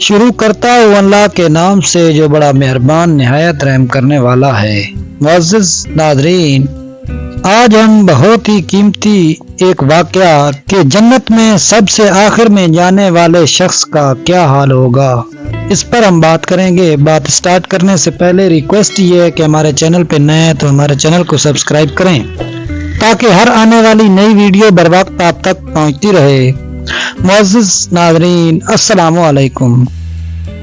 شروع کرتا ہوں اللہ کے نام سے جو بڑا مہربان نہایت رحم کرنے والا ہے۔ معزز ناظرین، آج ہم بہت ہی قیمتی ایک واقعہ کہ جنت میں سب سے آخر میں جانے والے شخص کا کیا حال ہوگا، اس پر ہم بات کریں گے۔ بات سٹارٹ کرنے سے پہلے ریکویسٹ یہ ہے کہ ہمارے چینل پہ نئے ہیں تو ہمارے چینل کو سبسکرائب کریں تاکہ ہر آنے والی نئی ویڈیو بر وقت آپ تک پہنچتی رہے۔ معزز ناظرین السلام علیکم۔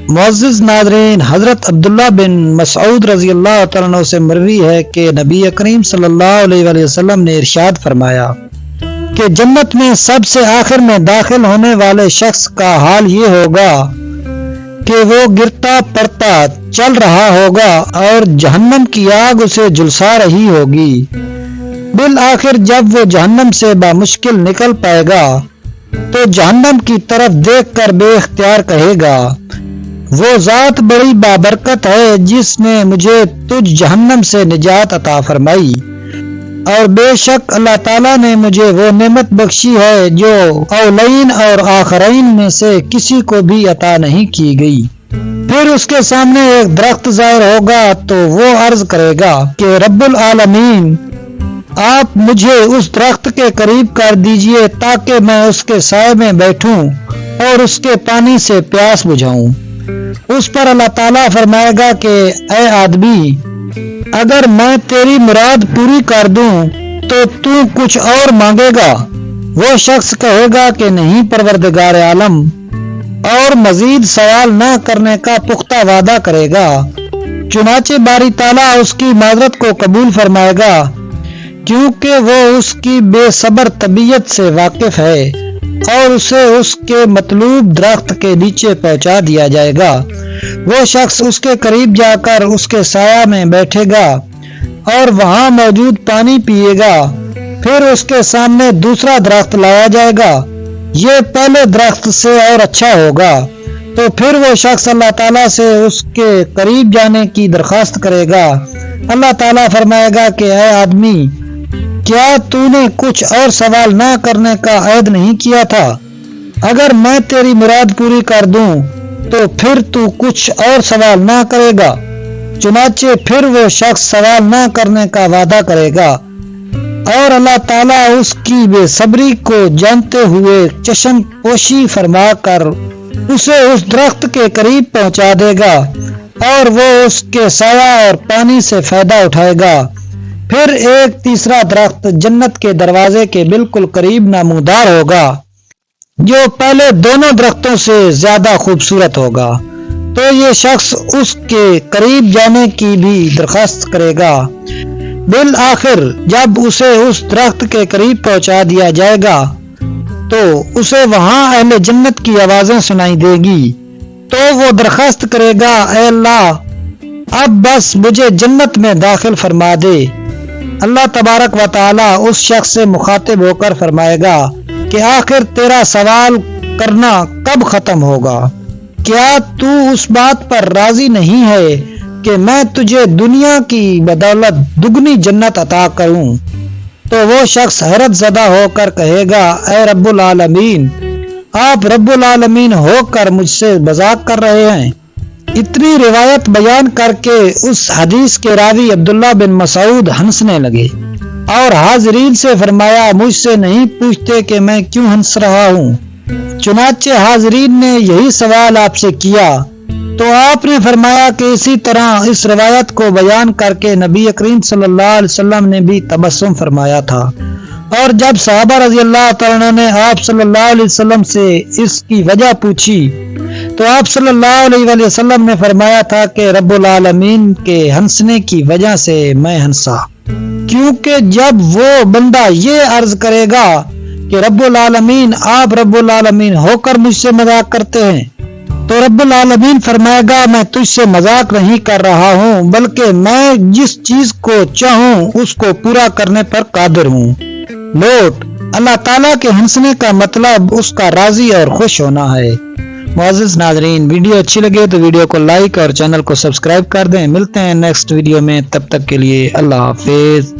معزز ناظرین، حضرت عبداللہ بن مسعود رضی اللہ تعالیٰ عنہ سے مروی ہے کہ نبی کریم صلی اللہ علیہ وآلہ وسلم نے ارشاد فرمایا کہ جنت میں سب سے آخر میں داخل ہونے والے شخص کا حال یہ ہوگا کہ وہ گرتا پڑتا چل رہا ہوگا اور جہنم کی آگ اسے جھلسا رہی ہوگی۔ بالآخر جب وہ جہنم سے بامشکل نکل پائے گا تو جہنم کی طرف دیکھ کر بے اختیار کہے گا، وہ ذات بڑی بابرکت ہے جس نے مجھے تجھ جہنم سے نجات عطا فرمائی، اور بے شک اللہ تعالیٰ نے مجھے وہ نعمت بخشی ہے جو اولین اور آخرین میں سے کسی کو بھی عطا نہیں کی گئی۔ پھر اس کے سامنے ایک درخت ظاہر ہوگا تو وہ عرض کرے گا کہ رب العالمین، آپ مجھے اس درخت کے قریب کر دیجئے تاکہ میں اس کے سائے میں بیٹھوں اور اس کے پانی سے پیاس بجھاؤں۔ اس پر اللہ تعالیٰ فرمائے گا کہ اے آدمی، اگر میں تیری مراد پوری کر دوں تو کچھ اور مانگے گا؟ وہ شخص کہے گا کہ نہیں پروردگار عالم، اور مزید سوال نہ کرنے کا پختہ وعدہ کرے گا۔ چنانچہ باری تعالیٰ اس کی معذرت کو قبول فرمائے گا کیونکہ وہ اس کی بے صبر طبیعت سے واقف ہے، اور اسے اس کے مطلوب درخت کے نیچے پہنچا دیا جائے گا۔ وہ شخص اس کے قریب جا کر اس کے سایہ میں بیٹھے گا اور وہاں موجود پانی پیے گا۔ پھر اس کے سامنے دوسرا درخت لایا جائے گا، یہ پہلے درخت سے اور اچھا ہوگا۔ تو پھر وہ شخص اللہ تعالیٰ سے اس کے قریب جانے کی درخواست کرے گا۔ اللہ تعالیٰ فرمائے گا کہ اے آدمی، کیا تو نے کچھ اور سوال نہ کرنے کا عہد نہیں کیا تھا؟ اگر میں تیری مراد پوری کر دوں تو پھر تو کچھ اور سوال نہ کرے گا۔ چنانچہ پھر وہ شخص سوال نہ کرنے کا وعدہ کرے گا، اور اللہ تعالیٰ اس کی بے صبری کو جانتے ہوئے چشم پوشی فرما کر اسے اس درخت کے قریب پہنچا دے گا، اور وہ اس کے سایہ اور پانی سے فائدہ اٹھائے گا۔ پھر ایک تیسرا درخت جنت کے دروازے کے بالکل قریب نمودار ہوگا جو پہلے دونوں درختوں سے زیادہ خوبصورت ہوگا، تو یہ شخص اس کے قریب جانے کی بھی درخواست کرے گا۔ بالآخر جب اسے اس درخت کے قریب پہنچا دیا جائے گا تو اسے وہاں اہل جنت کی آوازیں سنائی دے گی، تو وہ درخواست کرے گا، اے اللہ، اب بس مجھے جنت میں داخل فرما دے۔ اللہ تبارک و تعالی اس شخص سے مخاطب ہو کر فرمائے گا کہ آخر تیرا سوال کرنا کب ختم ہوگا؟ کیا تو اس بات پر راضی نہیں ہے کہ میں تجھے دنیا کی بدولت دگنی جنت عطا کروں؟ تو وہ شخص حیرت زدہ ہو کر کہے گا، اے رب العالمین، آپ رب العالمین ہو کر مجھ سے مذاق کر رہے ہیں؟ اتنی روایت بیان کر کے اس حدیث کے راوی عبداللہ بن مسعود ہنسنے لگے اور حاضرین سے فرمایا، مجھ سے نہیں پوچھتے کہ میں کیوں ہنس رہا ہوں؟ چنانچہ حاضرین نے یہی سوال آپ سے کیا تو آپ نے فرمایا کہ اسی طرح اس روایت کو بیان کر کے نبی کریم صلی اللہ علیہ وسلم نے بھی تبسم فرمایا تھا، اور جب صحابہ رضی اللہ تعالیٰ نے آپ صلی اللہ علیہ وسلم سے اس کی وجہ پوچھی تو آپ صلی اللہ علیہ وآلہ وسلم نے فرمایا تھا کہ رب العالمین کے ہنسنے کی وجہ سے میں ہنسا، کیونکہ جب وہ بندہ یہ عرض کرے گا کہ رب العالمین، آپ رب العالمین ہو کر مجھ سے مذاق کرتے ہیں، تو رب العالمین فرمائے گا، میں تجھ سے مذاق نہیں کر رہا ہوں، بلکہ میں جس چیز کو چاہوں اس کو پورا کرنے پر قادر ہوں۔ نوٹ: اللہ تعالیٰ کے ہنسنے کا مطلب اس کا راضی اور خوش ہونا ہے۔ معزز ناظرین، ویڈیو اچھی لگے تو ویڈیو کو لائک اور چینل کو سبسکرائب کر دیں۔ ملتے ہیں نیکسٹ ویڈیو میں، تب تک کے لیے اللہ حافظ۔